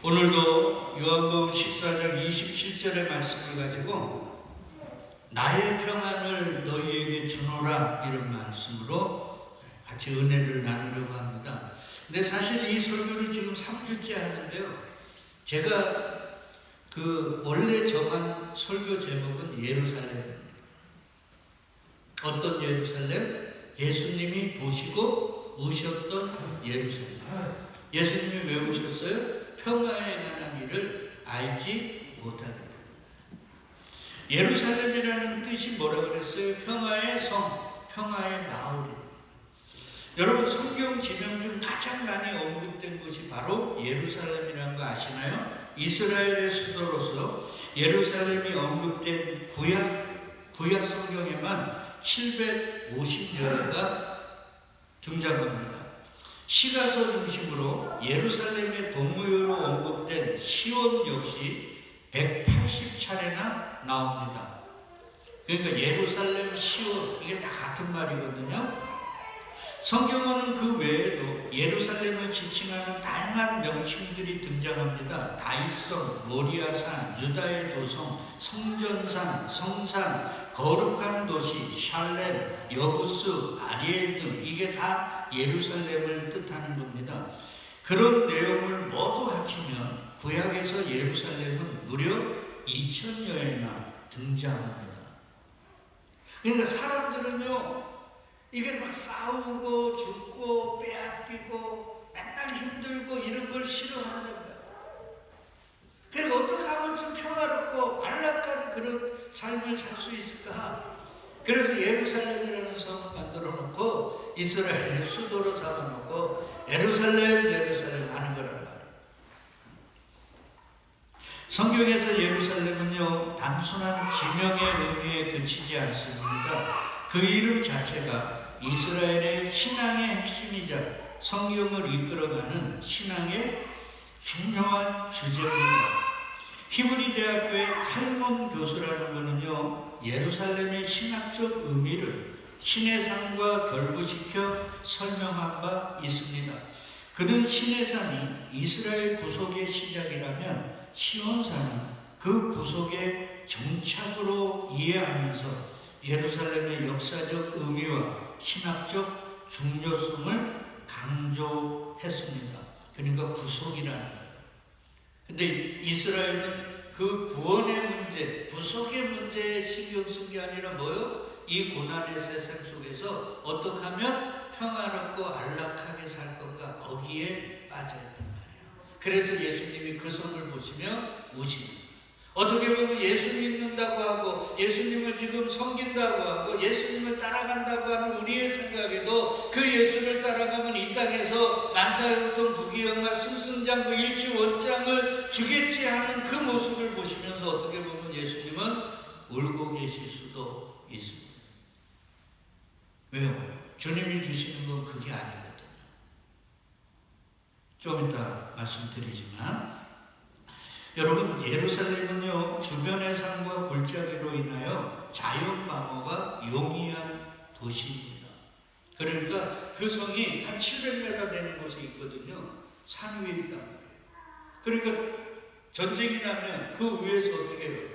오늘도 요한복음 14장 27절의 말씀을 가지고 나의 평안을 너희에게 주노라 이런 말씀으로 같이 은혜를 나누려고 합니다. 근데 사실 이 설교를 지금 3주째 하는데요. 제가 원래 정한 설교 제목은 예루살렘입니다. 어떤 예루살렘? 예수님이 보시고 우셨던 예루살렘. 예수님이 왜 우셨어요? 평화에 관한 일을 알지 못하게. 예루살렘이라는 뜻이 뭐라고 그랬어요? 평화의 성, 평화의 마을. 여러분 성경 지명 중 가장 많이 언급된 곳이 바로 예루살렘이라는 거 아시나요? 이스라엘의 수도로서 예루살렘이 언급된 구약 성경에만 750여개가 등장합니다. 시가서 중심으로 예루살렘의 동무요로 언급된 시온 역시 180차례나 나옵니다. 그러니까 예루살렘, 시온 이게 다 같은 말이거든요. 성경은 그 외에도 예루살렘을 지칭하는 다양한 명칭들이 등장합니다. 다윗성, 모리아산, 유다의 도성, 성전산, 성산, 거룩한 도시, 샬렘, 여부스, 아리엘 등 이게 다 예루살렘을 뜻하는 겁니다. 그런 내용을 모두 합치면 구약에서 예루살렘은 무려 2000여회나 등장합니다. 그러니까 사람들은요, 이게 막 싸우고 죽고 빼앗기고 맨날 힘들고 이런 걸 싫어한단 말이에요. 그러니까 어떻게 하면 좀 평화롭고 안락한 그런 삶을 살 수 있을까? 그래서 예루살렘이라는 성을 만들어 놓고 이스라엘의 수도로 삼아놓고 예루살렘 하는 거란 말이에요. 성경에서 예루살렘은요 단순한 지명의 의미에 그치지 않습니다. 그 이름 자체가 이스라엘의 신앙의 핵심이자 성경을 이끌어가는 신앙의 중요한 주제입니다. 히브리 대학교의 탈몬 교수라는 분은요 예루살렘의 신학적 의미를 신의 산과 결부시켜 설명한 바 있습니다. 그는 신의 산이 이스라엘 구속의 시작이라면 시온산은 그 구속의 정착으로 이해하면서 예루살렘의 역사적 의미와 신학적 중요성을 강조했습니다. 그러니까 구속이라는 거예요. 근데 이스라엘은 그 구원의 문제, 구속의 문제에 신경 쓴 게 아니라 뭐요? 이 고난의 세상 속에서 어떻게 하면 평화롭고 안락하게 살 건가 거기에 빠져있단 말이에요. 그래서 예수님이 그 성을 보시며 우십니다. 어떻게 보면 예수 믿는다고 하고 예수님을 지금 섬긴다고 하고 예수님을 따라간다고 하는 우리의 생각에도 그 예수를 따라가면 이 땅에서 만사형통 부귀영화 승승장 그 일치 원장을 주겠지 하는 그 모습을 보시면서 어떻게 보면 예수님은 울고 계실 수도 있습니다. 왜요? 주님이 주시는 건 그게 아니거든요. 좀 이따 말씀드리지만 여러분 예루살렘은요 주변의 산과 골짜기로 인하여 자연방어가 용이한 도시입니다. 그러니까 그 성이 한 700m 되는 곳에 있거든요. 산 위에 있단 말이에요. 그러니까 전쟁이 나면 그 위에서 어떻게 해요?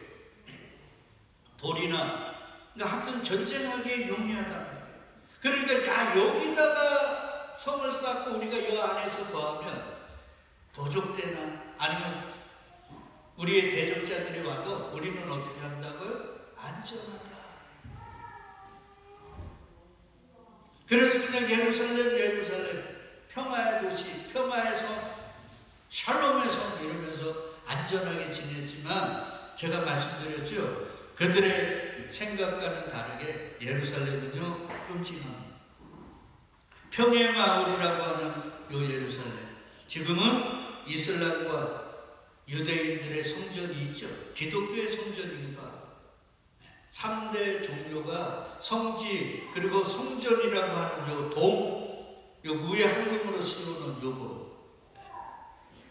돌이나 그러니까 하여튼 전쟁하기에 용이하단 말이에요. 그러니까 야 여기다가 성을 쌓고 우리가 이 안에서 거하면 도적대나 아니면 우리의 대적자들이 와도 우리는 어떻게 한다고요? 안전하다. 그래서 그냥 예루살렘 평화의 도시, 평화의 성, 샬롬의 성 이러면서 안전하게 지냈지만 제가 말씀드렸죠. 그들의 생각과는 다르게 예루살렘은요 끔찍합니다. 평화의 마을이라고 하는 요 예루살렘 지금은 이슬람과 유대인들의 성전이 있죠. 기독교의 성전이기도 하고 3대 종교가 성지 그리고 성전이라고 하는 요 위에 황금으로 씌우는 요거.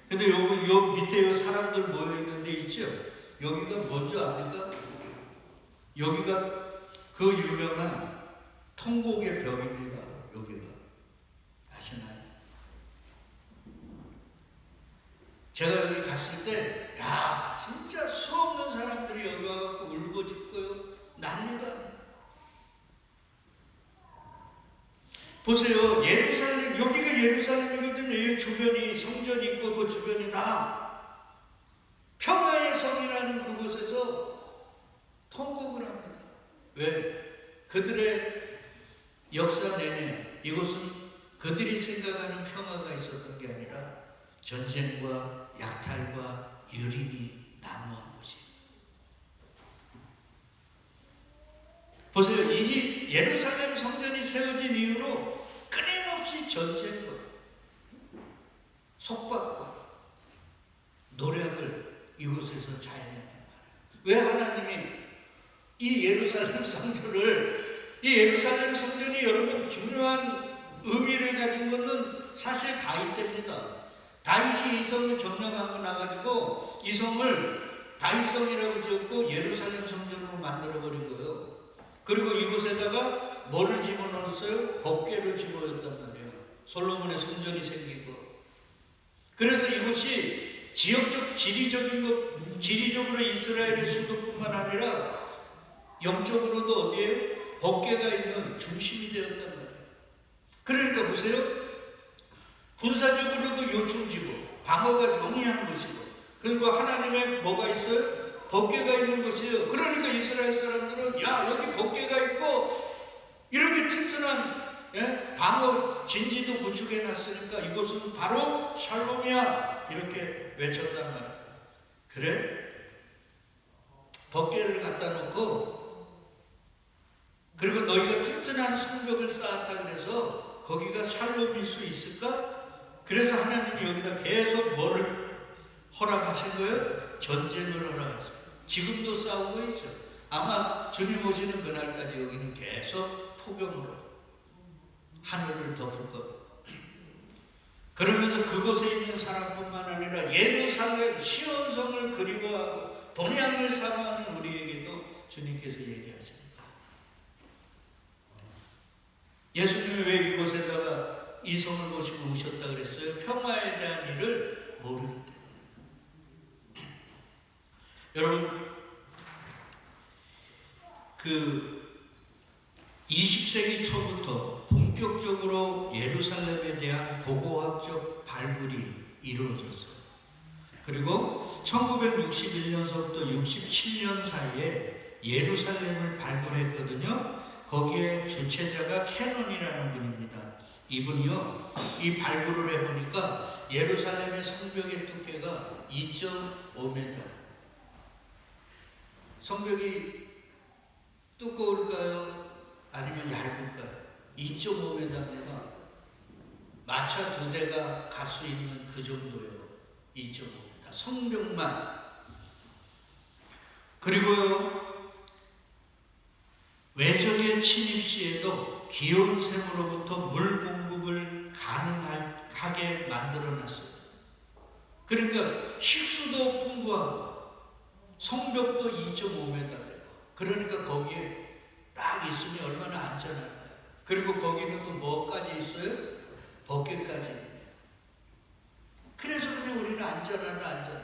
근데 요 밑에 요 사람들 모여있는 데 있죠. 여기가 뭔지 압니까? 여기가 그 유명한 통곡의 벽입니다. 여기가 아시나요? 제가 여기 갔을 때, 야, 진짜 수없는 사람들이 여기 와갖고 울고짖고요. 난리다. 보세요. 예루살렘, 여기가 예루살렘이거든요. 이 주변이 성전이 있고 그 주변이 다 평화의 성이라는 그곳에서 통곡을 합니다. 왜? 그들의 역사 내내 이곳은 그들이 생각하는 평화가 있었던 게 아니라 전쟁과 약탈과 유린이 난무한 곳이에요. 보세요. 이 예루살렘 성전이 세워진 이후로 끊임없이 전쟁과 속박과 노력을 이곳에서 자해냈단 말이에요. 왜 하나님이 이 예루살렘 성전이 여러분 중요한 의미를 가진 것은 사실 다윗 때입니다. 다윗이 이 성을 점령하고 나가지고 이 성을 다윗성이라고 지었고 예루살렘 성전으로 만들어버린 거예요. 그리고 이곳에다가 뭐를 집어넣었어요? 법궤를 집어넣었단 말이에요. 솔로몬의 성전이 생기고. 그래서 이곳이 지리적으로 이스라엘의 수도뿐만 아니라 영적으로도 어디에요? 법궤가 있는 중심이 되었단 말이에요. 그러니까 보세요. 군사적으로도 요충지고 방어가 용이한 곳이고 그리고 하나님의 뭐가 있어요? 법궤가 있는 곳이에요. 그러니까 이스라엘 사람들은 야 여기 법궤가 있고 이렇게 튼튼한 방어 진지도 구축해놨으니까 이곳은 바로 샬롬이야 이렇게 외쳤단 말이에요. 그래? 법궤를 갖다 놓고 그리고 너희가 튼튼한 성벽을 쌓았다 그래서 거기가 샬롬일 수 있을까? 그래서 하나님이 여기다 계속 뭐를 허락하신 거예요? 전쟁을 허락하신 거예요. 지금도 싸우고 있죠. 아마 주님 오시는 그날까지 여기는 계속 폭염으로 하늘을 덮을 겁니다. 그러면서 그곳에 있는 사람뿐만 아니라 예루살렘 시온성을 그리워하고 본향을 사모하는 우리에게도 주님께서 얘기하십니다. 예수님이 왜 이곳에다가 이 성을 보시고 우셨다 그랬어요? 평화에 대한 일을 모르기 때문에. 여러분, 그 20세기 초부터 본격적으로 예루살렘에 대한 고고학적 발굴이 이루어졌어요. 그리고 1961년서부터 67년 사이에 예루살렘을 발굴했거든요. 거기에 주체자가 캐논이라는 분입니다. 이분이요, 이 발굴을 해보니까 예루살렘의 성벽의 두께가 2.5m. 성벽이 두꺼울까요? 아니면 얇을까요? 2.5m입니다. 마차 2대가 갈 수 있는 그 정도예요. 2.5m. 성벽만. 그리고요, 외적의 침입 시에도 기온샘으로부터 물 공급을 가능하게 만들어놨어요. 그러니까 식수도 풍부하고 성벽도 2.5m 되고 그러니까 거기에 딱 있으면 얼마나 안전할까요? 그리고 거기는 또 뭐까지 있어요? 법궤까지 있네요. 그래서 그냥 우리는 안전하다.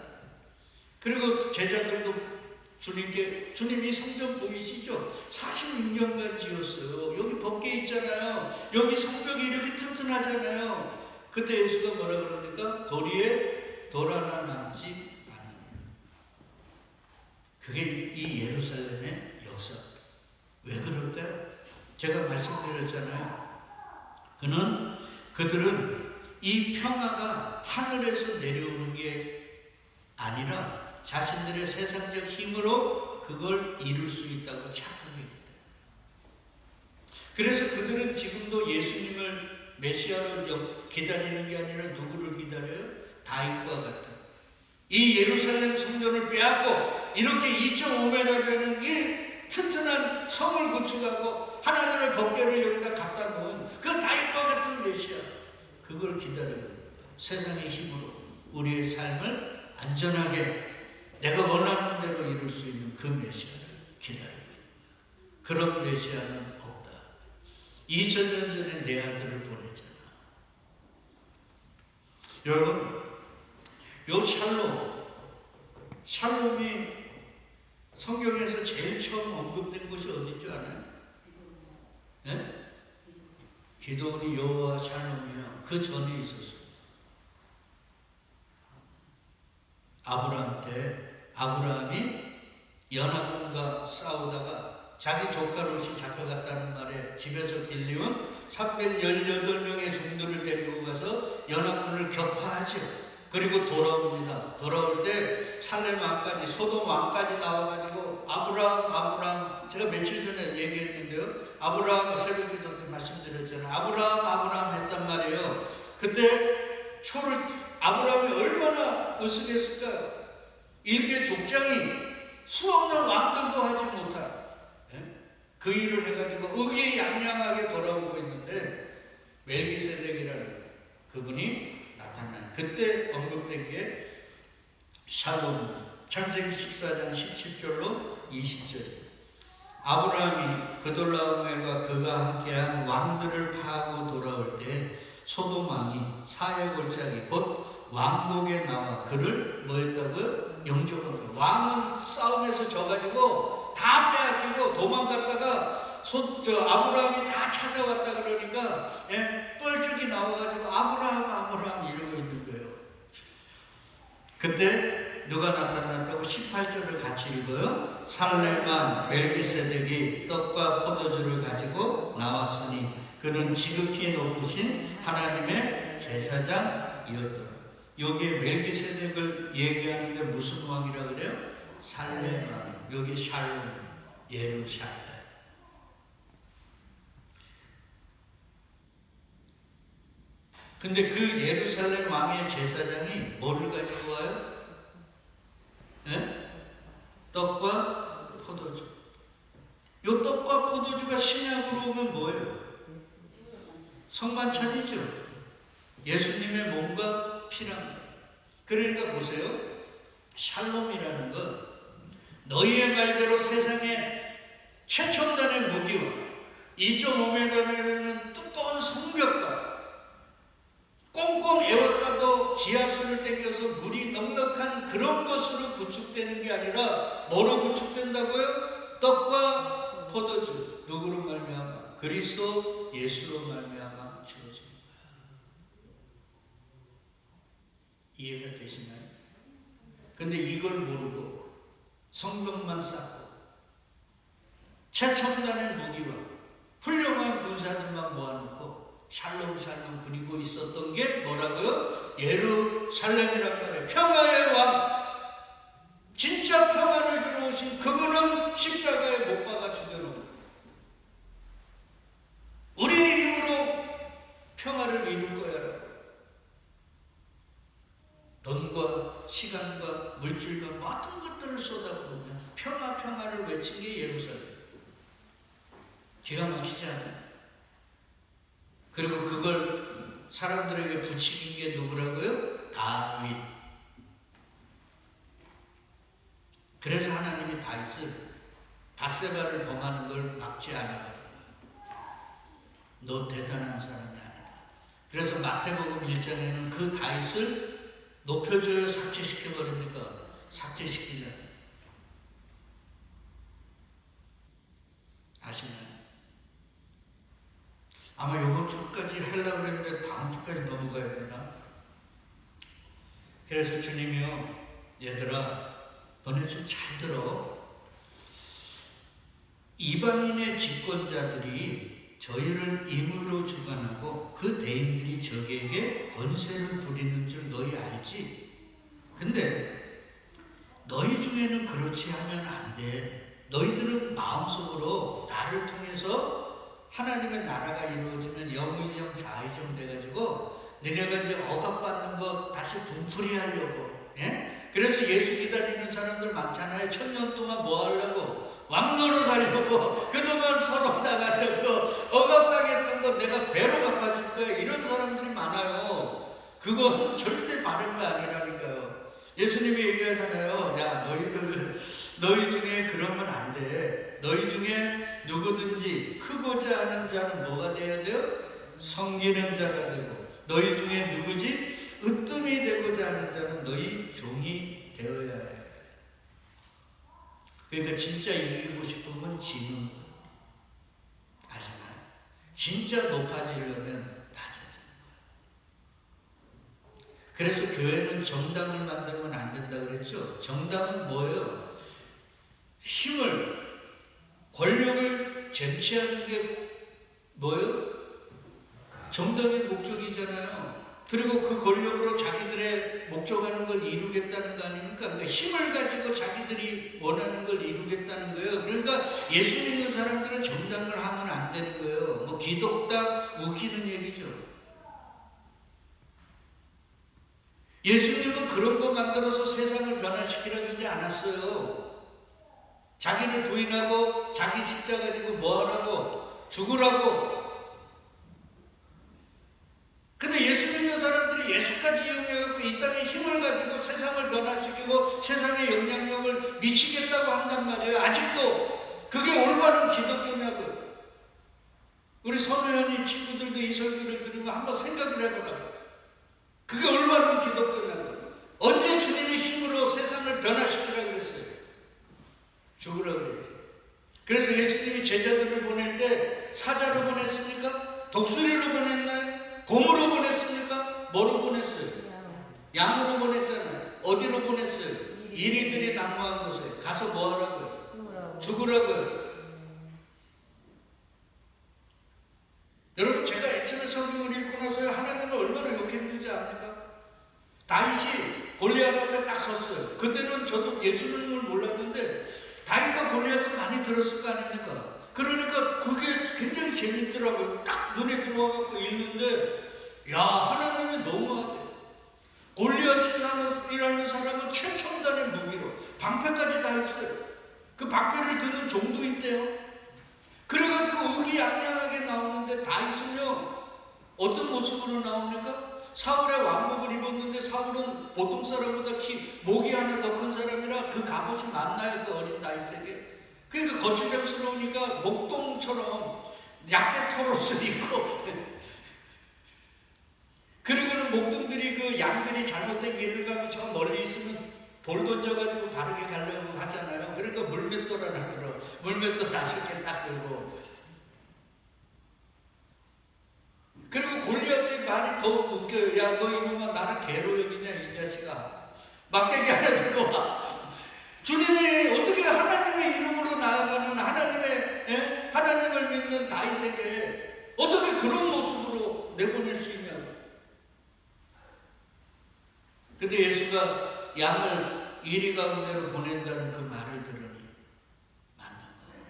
그리고 제자들도 주님께, 주님 이 성전 보이시죠? 46년간 지었어요. 여기 법궤 있잖아요. 여기 성벽이 이렇게 튼튼하잖아요. 그때 예수가 뭐라 그럽니까? 도리에 돌 하나 남지 않으리라. 그게 이 예루살렘의 역사. 왜 그럴까요? 제가 말씀드렸잖아요. 그들은 이 평화가 하늘에서 내려오는 게 아니라 자신들의 세상적 힘으로 그걸 이룰 수 있다고 착각했기 때문에. 그래서 그들은 지금도 예수님을 메시아로 기다리는 게 아니라 누구를 기다려요? 다윗과 같은 이 예루살렘 성전을 빼앗고 이렇게 2.5m 되는 이 튼튼한 성을 구축하고 하나님의 법궤를 여기다 갖다 놓은 그 다윗과 같은 메시아, 그걸 기다리는 거예요. 세상의 힘으로 우리의 삶을 안전하게 내가 원하는 대로 이룰 수 있는 그 메시아를 기다리고 있는 거예요. 그런 메시아는 없다. 2000년 전에 내 아들을 보내잖아. 여러분, 요 샬롬이 성경에서 제일 처음 언급된 곳이 어딘 줄 아나요? 네? 기도원이 여호와 샬롬이요. 그 전에 있었어요. 아브라함 때 아브라함이 연합군과 싸우다가 자기 조카 롯이 잡혀갔다는 말에 집에서 길리온 318명의 종들을 데리고 가서 연합군을 격파하죠. 그리고 돌아옵니다. 돌아올 때 살렘 왕까지, 소돔 왕까지 나와가지고 아브라함, 제가 며칠 전에 얘기했는데요. 아브라함 새벽 기도 때 말씀드렸잖아요. 아브라함 했단 말이에요. 그때 아브라함이 얼마나 으쓱했을까요? 일개 족장이 수없는 왕들도 하지 못한 그 일을 해가지고 의기양양하게 돌아오고 있는데 멜기세덱이라는 그분이 나타나요. 그때 언급된 게 샬롬, 창세기 14장 17절로 20절. 아브라함이 그돌라오멜과 그가 함께한 왕들을 파하고 돌아올 때 소돔 왕이 사해 골짜기 곧 왕국에 나와 그를 뭐했다고요? 영접한 거예요. 왕은 싸움에서 져가지고 다 빼앗기고 도망갔다가 아브라함이 다 찾아왔다 그러니까 뻘쭉이 나와가지고 아브라함 이러고 있는 거예요. 그때 누가 나타났다고 18절을 같이 읽어요. 살렘 멜기세덱이 떡과 포도주를 가지고 나왔으니 그는 지극히 높으신 하나님의 제사장이었더라. 여기에 멜기세덱을 얘기하는데 무슨 왕이라 그래요? 살렘 왕. 여기 샬롬, 예루살렘. 근데 그 예루살렘 왕의 제사장이 뭐를 가지고 와요? 떡과 포도주. 요 떡과 포도주가 신약으로 오면 뭐예요? 성만찬이죠. 예수님의 몸과 피랍니다. 그러니까 보세요. 샬롬이라는 것, 너희의 말대로 세상에 최첨단의 무기와 2.5m라는 두꺼운 성벽과 꽁꽁 에워싸도 지하수를 땡겨서 물이 넉넉한 그런 것으로 구축되는 게 아니라 뭐로 구축된다고요? 떡과 포도주. 누구로 말미암아? 그리스도 예수로 말미암아 주어진 거야. 이해가 되시나요? 근데 이걸 모르고 성벽만 쌓고 최첨단의 무기와 훌륭한 군사들만 모아놓고 샬롬 그리고 있었던 게 뭐라고요? 예루살렘이란 말이에요. 평화의 왕, 진짜 평화를 주러 오신 그분은 십자가에 못 박아 죽여놓은 우리의 힘으로 평화를 이룰 거야. 돈과 시간과 물질과 모든 것들을 쏟아부으면 평화를 외친 게 예루살렘. 기가 막히지 않아요? 그리고 그걸 사람들에게 부추긴 게 누구라고요? 다윗. 그래서 하나님이 다윗을 밧세바를 범하는 걸 막지 않아요. 너 대단한 사람이 아니다. 그래서 마태복음 1장에는 그 다윗을 높여줘요? 삭제시켜버립니까? 삭제시키잖아요. 아시나요? 아마 이번 주까지 하려고 했는데 다음 주까지 넘어가야 되나? 그래서 주님이요, 얘들아, 너네 좀 잘 들어. 이방인의 집권자들이 저희를 임으로 주관하고 그 대인들이 저에게 권세를 부리는 줄 너희 알지? 근데 너희 중에는 그렇지 하면 안 돼. 너희들은 마음속으로 나를 통해서 하나님의 나라가 이루어지면 영의정 좌의정 돼가지고 너네가 이제 억압받는 거 다시 분풀이 하려고. 그래서 예수 기다리는 사람들 많잖아요. 1000년 동안 뭐 하려고? 왕노릇 하려고. 그동안 서로 나갔던 거, 억압당했던 거 내가 배로 갚아줄 거야. 이런 사람들이 많아요. 그거 절대 바른 거 아니라니까요. 예수님이 얘기하잖아요. 야, 너희 중에 그러면 안 돼. 너희 중에 누구든지 크고자 하는 자는 뭐가 돼야 돼요? 섬기는 자가 되고, 너희 중에 누구지? 으뜸이 되고자 하는 자는 너희 종이 되어야 해. 그러니까 진짜 이기고 싶으면 지는 거. 아시나요? 진짜 높아지려면 낮아지는 거예요. 그래서 교회는 정당을 만들면 안 된다 그랬죠? 정당은 뭐예요? 힘을, 권력을 쟁취하는 게 뭐예요? 정당의 목적이잖아요. 그리고 그 권력으로 자기들의 목적하는 걸 이루겠다는 거 아닙니까? 그러니까 힘을 가지고 자기들이 원하는 걸 이루겠다는 거예요. 그러니까 예수 믿는 사람들은 정당을 하면 안 되는 거예요. 뭐 기독당 웃기는 얘기죠. 예수님은 그런 거 만들어서 세상을 변화시키라고 하지 않았어요. 자기를 부인하고 자기 십자가 가지고 뭐 하라고? 죽으라고. 근데 예수 믿는 사람들이 예수까지 이용해갖고 이 땅에 힘을 가지고 세상을 변화시키고 세상에 영향력을 미치겠다고 한단 말이에요. 아직도 그게 올바른 기독교냐고요. 우리 선우현이 친구들도 이 설교를 들으면 한번 생각을 해보라고. 그게 올바른 기독교냐고요. 언제 주님의 힘으로 세상을 변화시키라고 그랬어요? 죽으라고 그랬지. 그래서 예수님이 제자들을 보낼 때 사자로 보냈습니까? 독수리로 보냈나요? 곰으로 보냈습니까? 뭐로 보냈어요? 양으로 보냈잖아요. 어디로 보냈어요? 이리들이 난무한 곳에 가서 뭐 하라고요? 죽으라고요. 여러분, 제가 애초에 성경을 읽고 나서 하나님을 얼마나 욕했는지 압니까? 다윗이 골리앗 앞에 딱 섰어요. 그때는 저도 예수님을 몰랐는데 다윗과 골리앗을 많이 들었을 거 아닙니까? 그러니까 그게 굉장히 재밌더라고요. 딱 눈에 들어와갖고 읽는데, 야, 하나님이 너무하대. 골리앗이라는 사람은 최첨단의 무기로 방패까지 다 했어요. 그 방패를 드는 종도 있대요. 그래가지고 의기양양하게 나오는데 다윗은요, 어떤 모습으로 나옵니까? 사울의 왕복을 입었는데 사울은 보통 사람보다 목이 하나 더 큰 사람이라 그 갑옷이 맞나요? 그 어린 다윗에게. 그러니까 거추장스러우니까 목동처럼 약대 털옷을 입고 그리고는 목동들이 그 양들이 잘못된 길을 가면 저 멀리 있으면 돌 던져가지고 바르게 가려고 하잖아요. 그러니까 물맷돌 하나 들어. 물맷돌 5개 딱 들고. 그리고 골리앗의 말이 더 웃겨요. 야, 너 이놈아 나를 개로 여기냐 이 자식아. 막대기 하나 들고 와. 주님이 어떻게 하나님의 이름으로 나아가는 하나님을 믿는 다윗에게 어떻게 그런 모습으로 내보낼 수 있냐고. 근데 예수가 양을 이리 가운데로 보낸다는 그 말을 들으니 맞는 거예요.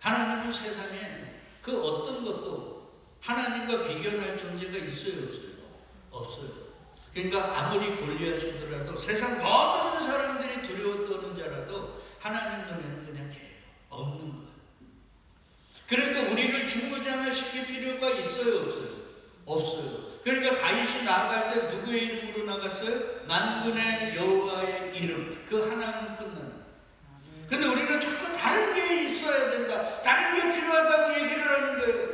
하나님은 세상에 그 어떤 것도 하나님과 비교할 존재가 있어요, 없어요? 없어요. 그러니까 아무리 골리앗이더라도 세상 모든 사람들이 두려워 떠는 자라도 하나님 눈에는 그냥 개예요. 없는 거예요. 그러니까 우리를 중무장화시킬 필요가 있어요, 없어요? 없어요. 그러니까 다윗이 나아갈 때 누구의 이름으로 나갔어요? 만군의 여호와의 이름. 그 하나는 끝나는. 근데 우리는 자꾸 다른 게 있어야 된다. 다른 게 필요하다고 얘기를 하는 거예요.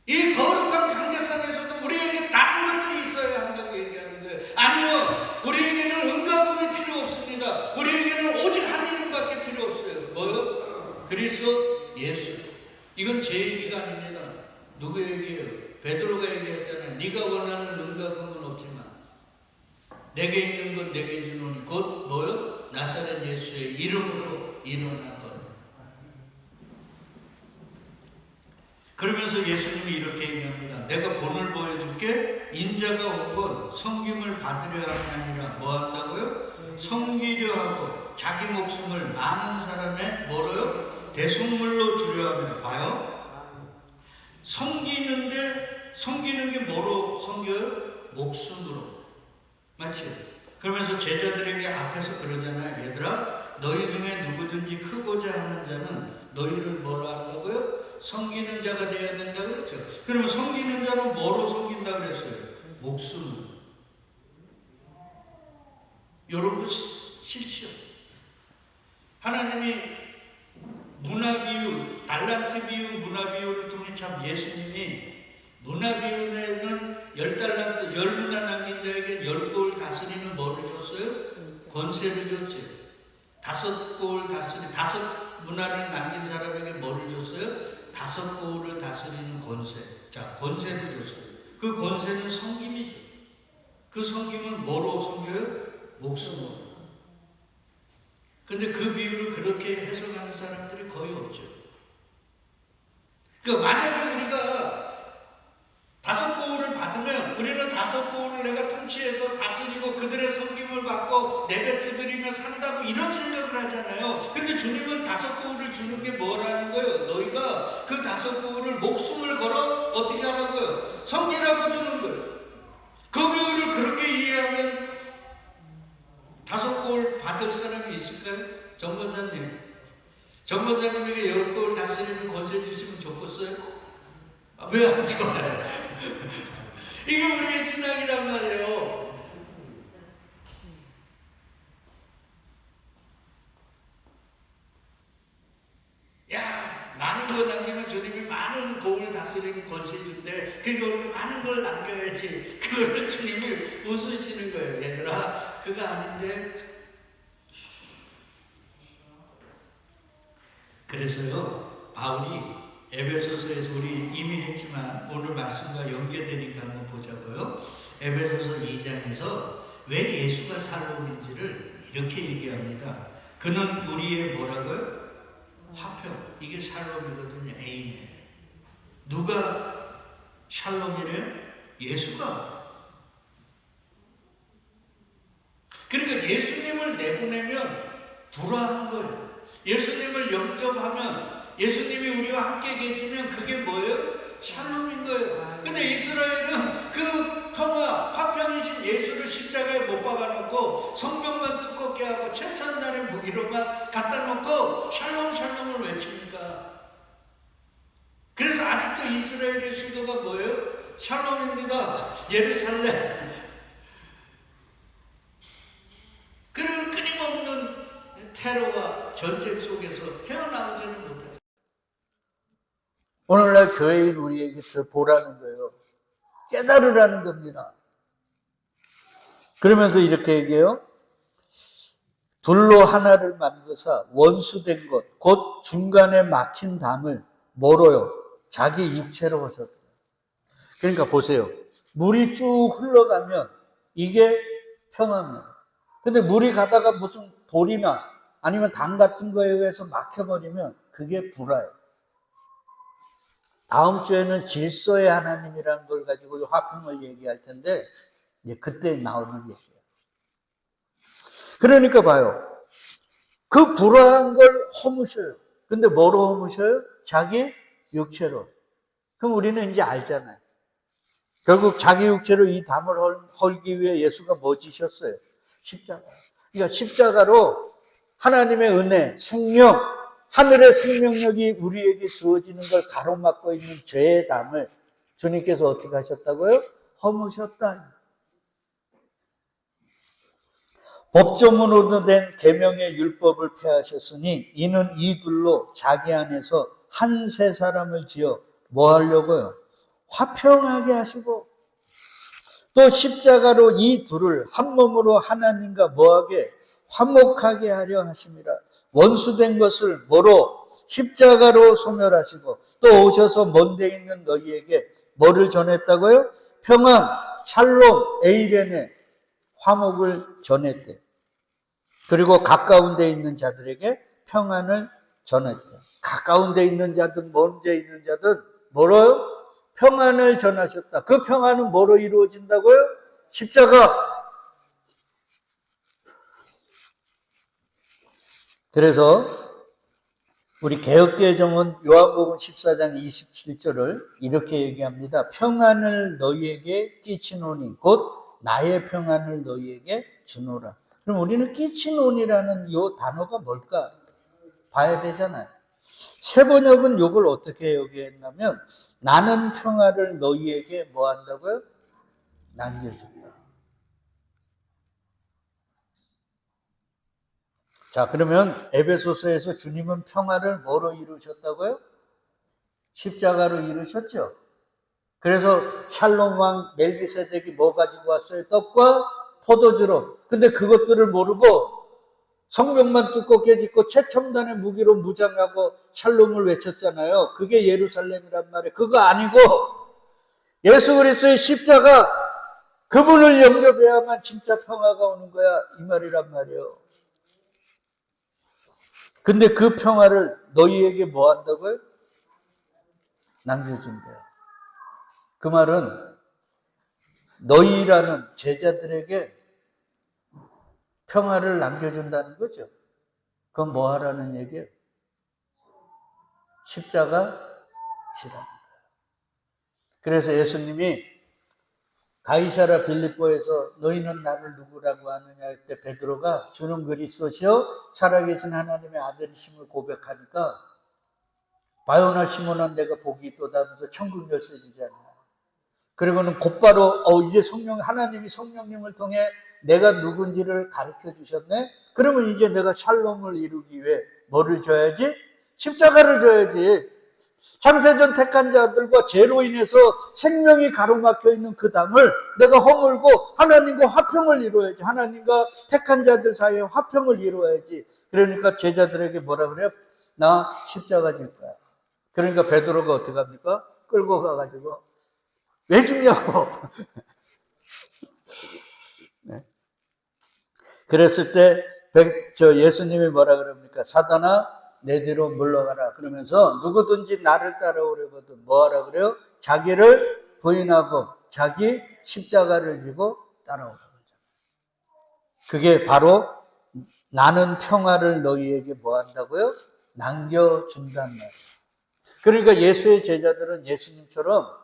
이 거룩한 강대상에서도 우리에게 다른 것들이 있어야 한다고 얘기하는 거예요. 아니요. 우리에게는 은가금이 필요 없습니다. 우리에게는 오직 한 이름밖에 필요 없어요. 뭐요? 그리스도 예수. 이건 제 얘기가 아닙니다. 누구 얘기예요? 베드로가 얘기했잖아요. 네가 원하는 은가금은 없지만 내게 있는 건 내게 주노니 곧 뭐요? 나사렛 예수의 이름으로 인원한 것. 그러면서 예수님이 이렇게 얘기합니다. 내가 본을 보여줄게. 인자가 온 건 섬김을 받으려 함이 아니라 뭐 한다고요? 섬기려 하고 자기 목숨을 많은 사람의 뭐로요? 대속물로 주려 합니다. 봐요. 섬기는 게 뭐로 섬겨요? 목숨으로. 맞지? 그러면서 제자들에게 앞에서 그러잖아요. 얘들아, 너희 중에 누구든지 크고자 하는 자는 너희를 뭐라 한다고요? 섬기는 자가 되어야 된다고 그랬죠. 그러면 섬기는 자는 뭐로 섬긴다고 그랬어요? 목숨으로. 여러분, 싫죠? 하나님이 문화 비유, 달란트 비유, 문화 비유를 통해 참 예수님이 문화 비유에는 10달란트, 10문화 남긴 자에게 10고을 다스리는 뭐를 줬어요? 권세를 줬어요. 5고을 다스리는, 5문화를 남긴 사람에게 뭐를 줬어요? 5고을을 다스리는 권세. 자, 권세를 줬어요. 그 권세는 섬김이죠. 그 섬김은 뭐로 섬겨요? 목숨으로. 근데 그 비유를 그렇게 해석하는 사람들이 거의 없죠. 그러니까 만약에 우리가 5고을을 받으면 우리는 5고을을 내가 통치해서 다스리고 그들의 섬김을 받고 내뱉어드리며 산다고 이런 생각을 하잖아요. 근데 주님은 5고을을 주는 게 뭐라는 거예요? 너희가 그 5고을을 목숨을 걸어 어떻게 하라고요? 섬기라고 주는 거예요. 그 비유를 그렇게 이해하면 5고을 받을 사람이 있을까요? 정권사님. 정권사님에게 10고을 다스리는 권세 주시면 좋겠어요? 왜 안 좋아요? 이게 우리의 신앙이란 말이에요. 야, 많은 거 남기면 주님이 많은 고을 다스리는 권세 준대. 그러니까 우리가 많은 걸 남겨야지. 그거를 주님이 웃으시는 거예요. 얘들아, 그거 아닌데. 그래서요, 바울이 에베소서에서 우리 이미 했지만 오늘 말씀과 연계되니까 한번 보자고요. 에베소서 2장에서 왜 예수가 살롬인지를 이렇게 얘기합니다. 그는 우리의 뭐라고요? 화평. 이게 샬롬이거든요. 에이멘. 누가 샬롬이래요? 예수가. 그러니까 예수님을 내보내면 불화한 거예요. 예수님을 영접하면, 예수님이 우리와 함께 계시면 그게 뭐예요? 샬롬인 거예요. 근데 이스라엘은 그 평화, 화평이신 예수를 십자가에 못 박아놓고 성경만 두껍게 하고 최첨단의 무기로만 갖다 놓고 샬롬 샬롬을 외칩니까? 그래서 아직도 이스라엘의 수도가 뭐예요? 샬롬입니다. 예루살렘. 그런 끊임없는 테러와 전쟁 속에서 헤어나오지는 못해요. 오늘날 교회인 우리에게 더 보라는 거예요. 깨달으라는 겁니다. 그러면서 이렇게 얘기해요. 둘로 하나를 만드사 원수된 것, 곧 중간에 막힌 담을 뭐로요? 자기 육체로 하셨다. 그러니까 보세요. 물이 쭉 흘러가면 이게 평화입니다. 근데 물이 가다가 무슨 돌이나 아니면 담 같은 거에 의해서 막혀버리면 그게 불화예요. 다음 주에는 질서의 하나님이라는 걸 가지고 화평을 얘기할 텐데 이제 그때 나오는 얘기예요. 그러니까 봐요. 그 불화한 걸 허무셔요. 근데 뭐로 허무셔요? 자기 육체로. 그럼 우리는 이제 알잖아요. 결국 자기 육체로 이 담을 헐기 위해 예수가 뭐 지셨어요? 십자가. 그러니까 십자가로 하나님의 은혜, 생명, 하늘의 생명력이 우리에게 주어지는 걸 가로막고 있는 죄의 담을 주님께서 어떻게 하셨다고요? 허무셨다. 법조문으로 된 계명의 율법을 폐하셨으니 이는 이 둘로 자기 안에서 한 세 사람을 지어 뭐 하려고요? 화평하게 하시고 또 십자가로 이 둘을 한 몸으로 하나님과 뭐하게? 화목하게 하려 하심이라. 원수된 것을 뭐로? 십자가로 소멸하시고 또 오셔서 먼데 있는 너희에게 뭐를 전했다고요? 평안, 샬롬, 에이레네, 화목을 전했대. 그리고 가까운 데 있는 자들에게 평안을 전했대. 가까운 데 있는 자든 먼 데 있는 자든 뭐로요? 평안을 전하셨다. 그 평안은 뭐로 이루어진다고요? 십자가. 그래서 우리 개역개정은 요한복음 14장 27절을 이렇게 얘기합니다. 평안을 너희에게 끼치노니 곧 나의 평안을 너희에게 주노라. 그럼 우리는 끼치노니라는 이 단어가 뭘까 봐야 되잖아요. 세번역은 이걸 어떻게 얘기했냐면 나는 평화를 너희에게 뭐 한다고요? 남겨준다. 자, 그러면 에베소서에서 주님은 평화를 뭐로 이루셨다고요? 십자가로 이루셨죠. 그래서 샬롬 왕 멜기세덱이 뭐 가지고 왔어요? 떡과 포도주로. 근데 그것들을 모르고 성벽만 두껍게 짓고 최첨단의 무기로 무장하고 샬롬을 외쳤잖아요. 그게 예루살렘이란 말이에요. 그거 아니고 예수 그리스도의 십자가, 그분을 영접해야만 진짜 평화가 오는 거야, 이 말이란 말이에요. 근데 그 평화를 너희에게 뭐 한다고요? 남겨준대요. 그 말은 너희라는 제자들에게 평화를 남겨준다는 거죠. 그건 뭐 하라는 얘기예요? 십자가 지라는 거예요. 그래서 예수님이 가이사라 빌립보에서 너희는 나를 누구라고 하느냐 할 때 베드로가 주는 그리스도시요 살아계신 하나님의 아들이심을 고백하니까 바요나 시몬아 내가 복이 있도다 하면서 천국 열쇠 주잖아요. 그리고는 곧바로 이제 하나님이 성령님을 통해 내가 누군지를 가르쳐 주셨네. 그러면 이제 내가 샬롬을 이루기 위해 뭐를 줘야지? 십자가를 줘야지. 창세전 택한 자들과 죄로 인해서 생명이 가로막혀 있는 그 땅을 내가 허물고 하나님과 화평을 이루어야지. 하나님과 택한 자들 사이에 화평을 이루어야지. 그러니까 제자들에게 뭐라 그래요? 나 십자가 질 거야. 그러니까 베드로가 어떻게 합니까? 끌고 가가지고 왜 죽냐고. 네. 그랬을 때 예수님이 뭐라 그럽니까? 사단아 내 뒤로 물러가라. 그러면서 누구든지 나를 따라오려거든 뭐 하라 그래요? 자기를 부인하고 자기 십자가를 지고 따라오라. 그게 바로 나는 평화를 너희에게 뭐 한다고요? 남겨준단 말이에요. 그러니까 예수의 제자들은 예수님처럼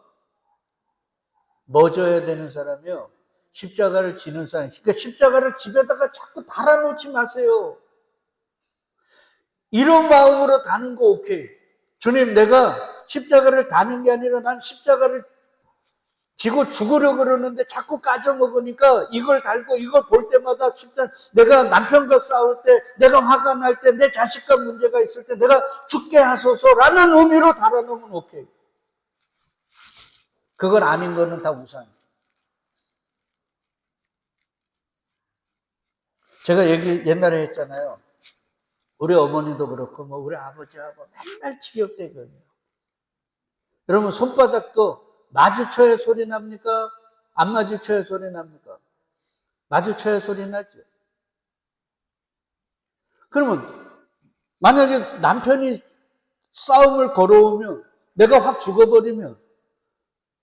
뭐 져야 되는 사람이요? 십자가를 지는 사람. 그러니까 십자가를 집에다가 자꾸 달아놓지 마세요. 이런 마음으로 다는 거 오케이. 주님, 내가 십자가를 다는 게 아니라 난 십자가를 지고 죽으려고 그러는데 자꾸 까져먹으니까 이걸 달고 이걸 볼 때마다 내가 남편과 싸울 때, 내가 화가 날 때, 내 자식과 문제가 있을 때 내가 죽게 하소서라는 의미로 달아놓으면 오케이. 그걸 아닌 거는 다 우상. 제가 옛날에 했잖아요. 우리 어머니도 그렇고 우리 아버지하고 맨날 지격대거든요. 여러분 손바닥도 마주쳐야 소리 납니까? 안 마주쳐야 소리 납니까? 마주쳐야 소리 나죠. 그러면 만약에 남편이 싸움을 걸어오면 내가 확 죽어버리면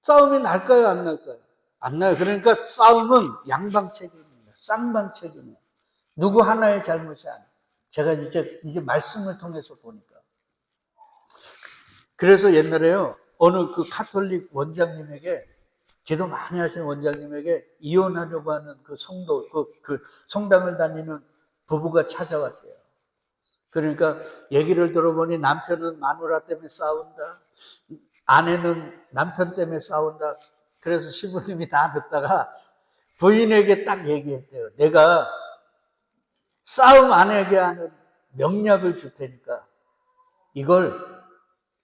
싸움이 날까요? 안 날까요? 안 나요. 그러니까 싸움은 양방 책임입니다. 쌍방 책임이에요. 누구 하나의 잘못이 아니에요. 제가 이제 말씀을 통해서 보니까. 그래서 옛날에요, 어느 그 카톨릭 원장님에게, 기도 많이 하시는 원장님에게 이혼하려고 하는 그 성도, 그 성당을 다니는 부부가 찾아왔대요. 그러니까 얘기를 들어보니 남편은 마누라 때문에 싸운다. 아내는 남편 때문에 싸운다. 그래서 시부님이 다 듣다가 부인에게 딱 얘기했대요. 내가 싸움 안 하게 하는 명약을 줄 테니까 이걸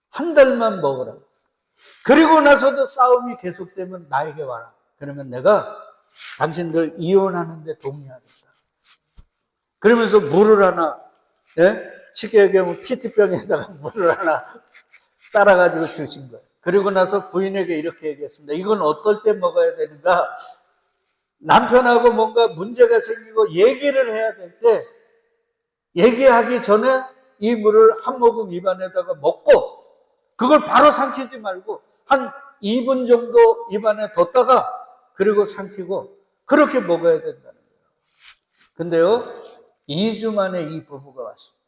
한 달만 먹으라. 그리고 나서도 싸움이 계속되면 나에게 와라. 그러면 내가 당신들 이혼하는데 동의하겠다. 그러면서 물을 하나, 쉽게 얘기하면 피티병에다가 물을 하나 따라가지고 주신 거예요. 그리고 나서 부인에게 이렇게 얘기했습니다. 이건 어떨 때 먹어야 되는가? 남편하고 뭔가 문제가 생기고 얘기를 해야 될 때 얘기하기 전에 이 물을 한 모금 입안에다가 먹고 그걸 바로 삼키지 말고 한 2분 정도 입안에 뒀다가 그리고 삼키고 그렇게 먹어야 된다는 거예요. 근데요 2주 만에 이 부부가 왔습니다.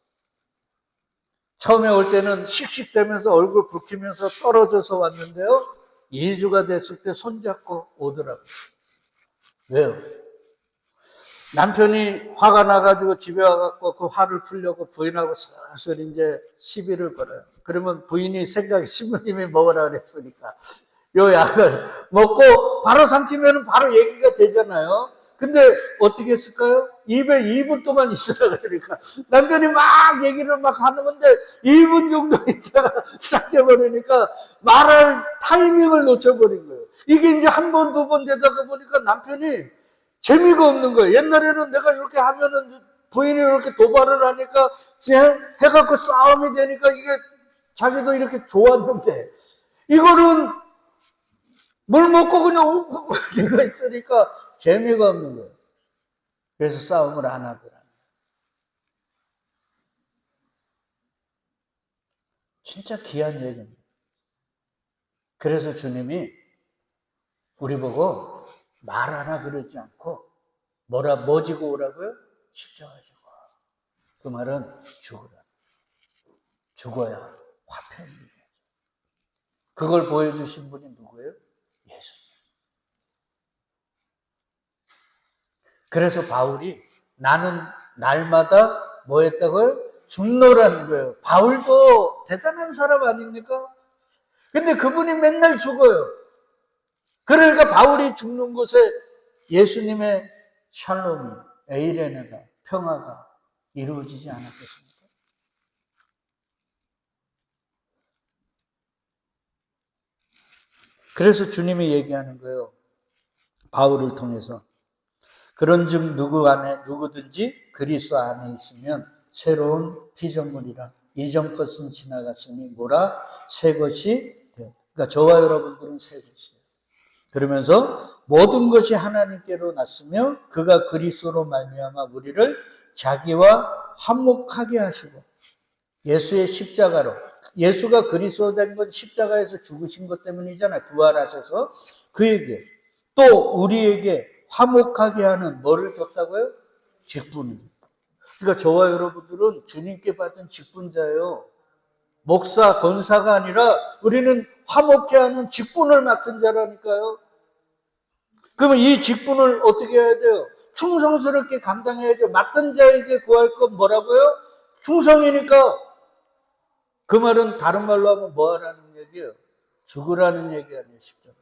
처음에 올 때는 씩씩대면서 얼굴 붉히면서 떨어져서 왔는데요 2주가 됐을 때 손잡고 오더라고요. 왜요? 남편이 화가 나가지고 집에 와갖고 그 화를 풀려고 부인하고 슬슬 이제 시비를 걸어요. 그러면 부인이 생각이 신부님이 먹으라 그랬으니까 요 약을 먹고 바로 삼키면 바로 얘기가 되잖아요. 근데 어떻게 했을까요? 입에 2분 동안 있으라 그러니까 남편이 막 얘기를 막 하는 건데 2분 정도 있다가 시작해버리니까 말할 타이밍을 놓쳐버린 거예요. 이게 이제 한 번, 두 번 되다가 보니까 남편이 재미가 없는 거예요. 옛날에는 내가 이렇게 하면은 부인이 이렇게 도발을 하니까 그냥 해갖고 싸움이 되니까 이게 자기도 이렇게 좋았는데 이거는 물 먹고 그냥 웃고 이거 있으니까 재미가 없는 거예요. 그래서 싸움을 안 하더라. 진짜 귀한 얘기입니다. 그래서 주님이 우리 보고 말하라 그러지 않고 뭐 지고 오라고요? 십자가 지고. 그 말은 죽으라. 죽어야 화평이 되죠. 그걸 보여주신 분이 누구예요? 예수님. 그래서 바울이 나는 날마다 뭐 했다고요? 죽노라는 거예요. 바울도 대단한 사람 아닙니까? 근데 그분이 맨날 죽어요. 그러니까 바울이 죽는 곳에 예수님의 샬롬이, 에이레네가, 평화가 이루어지지 않았겠습니까? 그래서 주님이 얘기하는 거예요. 바울을 통해서. 그런즉 누구든지 그리스도 안에 있으면 새로운 피조물이라. 이전 것은 지나갔으니 뭐라? 새 것이 되었다. 그러니까 저와 여러분들은 새 것이에요. 그러면서 모든 것이 하나님께로 났으며 그가 그리스도로 말미암아 우리를 자기와 화목하게 하시고 예수의 십자가로, 예수가 그리스도 된 건 십자가에서 죽으신 것 때문이잖아요. 부활하셔서 그에게 또 우리에게 화목하게 하는 뭐를 줬다고요? 직분을. 그러니까 저와 여러분들은 주님께 받은 직분자예요. 목사, 권사가 아니라 우리는 화목케 하는 직분을 맡은 자라니까요. 그러면 이 직분을 어떻게 해야 돼요? 충성스럽게 감당해야죠. 맡은 자에게 구할 건 뭐라고요? 충성이니까. 그 말은 다른 말로 하면 뭐 하라는 얘기예요? 죽으라는 얘기 아니에요, 십자가.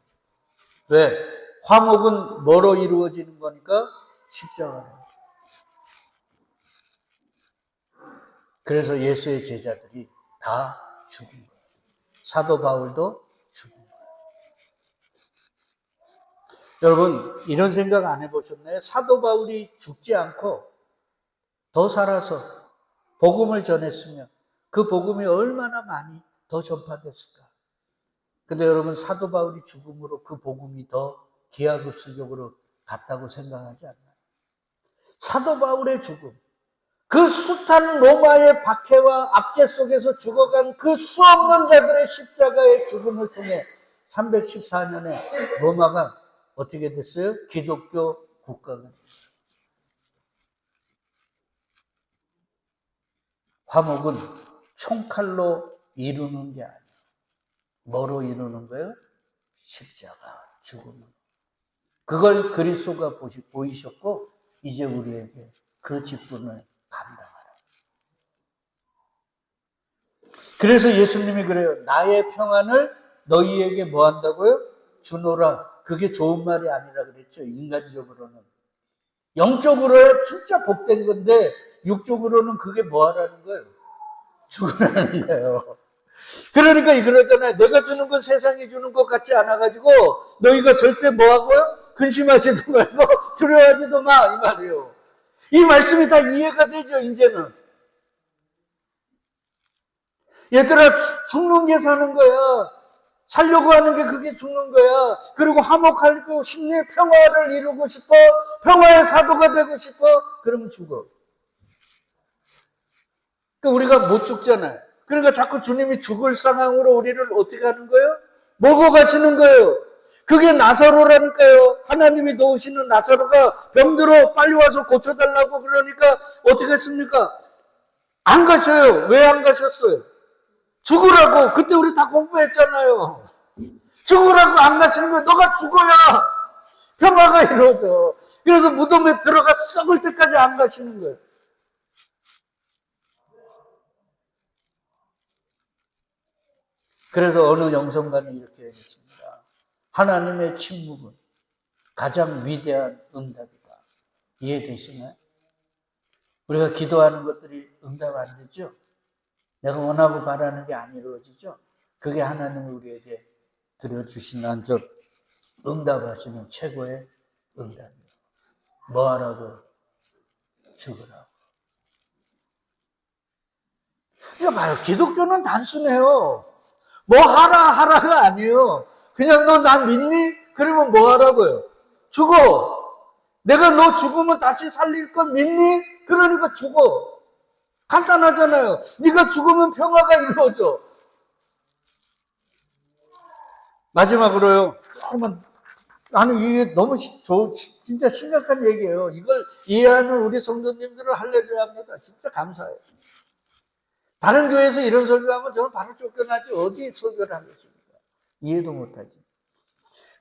왜? 화목은 뭐로 이루어지는 거니까? 십자가로. 그래서 예수의 제자들이 다 죽은 거예요. 사도 바울도 죽은 거예요. 여러분, 이런 생각 안 해보셨나요? 사도 바울이 죽지 않고 더 살아서 복음을 전했으면 그 복음이 얼마나 많이 더 전파됐을까? 근데 여러분, 사도 바울이 죽음으로 그 복음이 더 기하급수적으로 갔다고 생각하지 않나요? 사도 바울의 죽음, 그 숱한 로마의 박해와 압제 속에서 죽어간 그 수없는 자들의 십자가의 죽음을 통해 314년에 로마가 어떻게 됐어요? 기독교 국가가 됐어요. 화목은 총칼로 이루는 게 아니에요. 뭐로 이루는 거예요? 십자가, 죽음으로. 그걸 그리스도가 보이셨고 이제 우리에게 그 직분을 감당하라. 그래서 예수님이 그래요. 나의 평안을 너희에게 뭐 한다고요? 주노라. 그게 좋은 말이 아니라 그랬죠. 인간적으로는. 영적으로야 진짜 복된 건데 육적으로는 그게 뭐 하라는 거예요? 죽으라는 거예요. 그러니까 이러잖아요. 내가 주는 건 세상이 주는 것 같지 않아가지고 너희가 절대 뭐하고요? 근심하지도 말고 두려워하지도 마 이 말이에요. 이 말씀이 다 이해가 되죠. 이제는. 얘들아 죽는 게 사는 거야. 살려고 하는 게 그게 죽는 거야. 그리고 화목하고 심리의 평화를 이루고 싶어. 평화의 사도가 되고 싶어. 그러면 죽어. 그러니까 우리가 못 죽잖아요. 그러니까 자꾸 주님이 죽을 상황으로 우리를 어떻게 하는 거예요? 몰고 가시는 거예요. 그게 나사로라니까요. 하나님이 도우시는 나사로가 병들어 빨리 와서 고쳐달라고 그러니까 어떻게 했습니까? 안 가셔요. 왜 안 가셨어요? 죽으라고. 그때 우리 다 공부했잖아요. 죽으라고 안 가시는 거예요. 너가 죽어야 평화가 이루어져. 그래서 무덤에 들어가 썩을 때까지 안 가시는 거예요. 그래서 어느 영성가는 이렇게 얘기했습니다. 하나님의 침묵은 가장 위대한 응답이다. 이해되시나요? 우리가 기도하는 것들이 응답 안 되죠? 내가 원하고 바라는 게 안 이루어지죠? 그게 하나님이 우리에게 드려주신 응답하시는 최고의 응답이에요. 뭐 하라고? 죽으라고. 이거 봐요. 기독교는 단순해요. 뭐 하라가 아니에요. 그냥 너 나 믿니? 그러면 뭐 하라고요? 죽어. 내가 너 죽으면 다시 살릴 걸 믿니? 그러니까 죽어. 간단하잖아요. 네가 죽으면 평화가 이루어져. 마지막으로요. 조금만, 아니 이게 너무 진짜 심각한 얘기예요. 이걸 이해하는 우리 성도님들을 할렐루야 합니다. 진짜 감사해요. 다른 교회에서 이런 설교하면 저는 바로 쫓겨나지 어디에 설교를 하겠습니까? 이해도 못하지.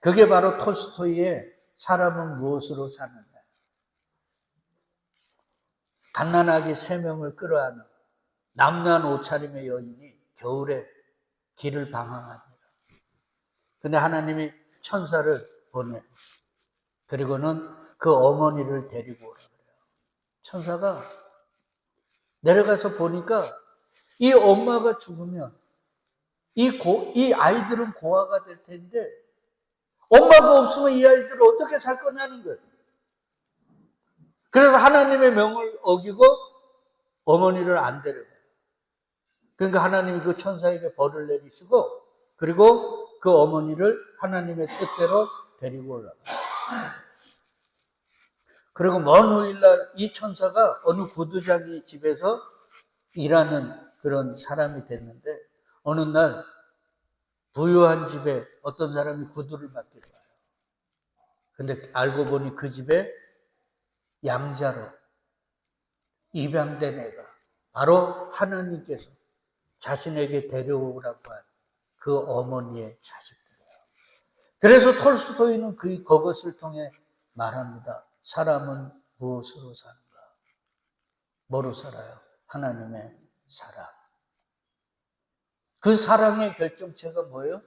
그게 바로 톨스토이의 사람은 무엇으로 사는가. 갓난아기 3명을 끌어안은 남난 옷차림의 여인이 겨울에 길을 방황합니다. 근데 하나님이 천사를 보내. 그리고는 그 어머니를 데리고 오라 그래요. 천사가 내려가서 보니까 이 엄마가 죽으면 이 아이들은 고아가 될 텐데 엄마가 없으면 이 아이들을 어떻게 살 거냐는 거예요. 그래서 하나님의 명을 어기고 어머니를 안 데려가요. 그러니까 하나님이 그 천사에게 벌을 내리시고 그리고 그 어머니를 하나님의 뜻대로 데리고 올라가요. 그리고 먼 후일날 이 천사가 어느 구두자기 집에서 일하는 그런 사람이 됐는데 어느 날 부유한 집에 어떤 사람이 구두를 맡기러 와요. 근데 알고 보니 그 집에 양자로 입양된 애가 바로 하나님께서 자신에게 데려오라고 한 그 어머니의 자식들이에요. 그래서 톨스토이는 그것을 통해 말합니다. 사람은 무엇으로 사는가? 뭐로 살아요? 하나님의 사랑. 그 사랑의 결정체가 뭐예요?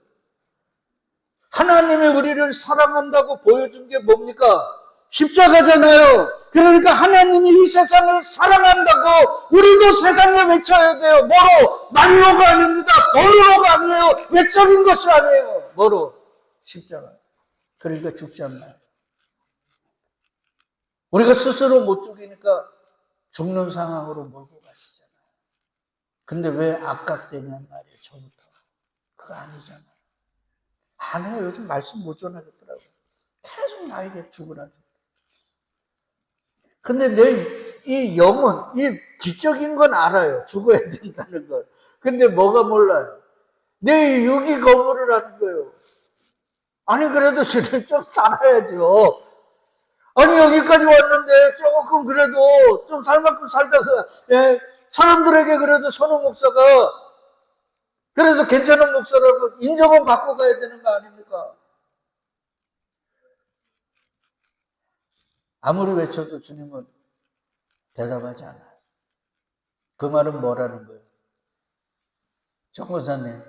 하나님이 우리를 사랑한다고 보여준 게 뭡니까? 십자가잖아요. 그러니까 하나님이 이 세상을 사랑한다고 우리도 세상에 외쳐야 돼요. 뭐로? 말로가 아닙니다. 돈으로가 아니에요. 외적인 것이 아니에요. 뭐로? 십자가. 그러니까 죽지 않나요? 우리가 스스로 못 죽이니까 죽는 상황으로 몰고 가시잖아요. 근데 왜 악각되냔 말이에요. 처음부터. 그거 아니잖아요. 안 해요. 요즘 말씀 못 전하겠더라고요. 계속 나에게 죽으라. 근데 이 영은, 이 지적인 건 알아요. 죽어야 된다는 걸. 근데 뭐가 몰라요? 내 육이 거부를 하는 거예요. 아니, 그래도 저는 좀 살아야죠. 아니, 여기까지 왔는데 조금 그래도 좀 살 만큼 살다가, 사람들에게 그래도 선호 목사가 그래도 괜찮은 목사라고 인정은 받고 가야 되는 거 아닙니까? 아무리 외쳐도 주님은 대답하지 않아요. 그 말은 뭐라는 거예요? 정 권사님,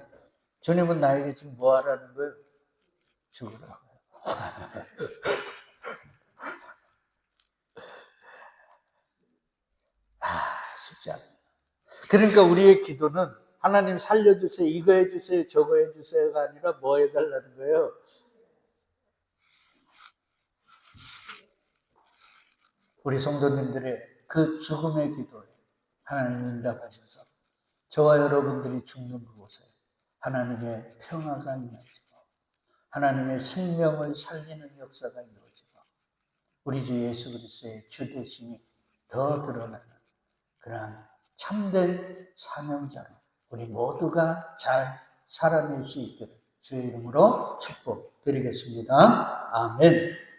주님은 나에게 지금 뭐 하라는 거예요? 죽으라고요. 쉽지 않아요. 그러니까 우리의 기도는 하나님 살려주세요, 이거 해주세요, 저거 해주세요가 아니라 뭐 해달라는 거예요? 우리 성도님들의 그 죽음의 기도에 하나님 응답하셔서 저와 여러분들이 죽는 그곳에 하나님의 평화가 임하시고 하나님의 생명을 살리는 역사가 이루어지고 우리 주 예수 그리스도의 주되심이 더 드러나는 그러한 참된 사명자로 우리 모두가 잘 살아낼 수 있기를 주의 이름으로 축복드리겠습니다. 아멘.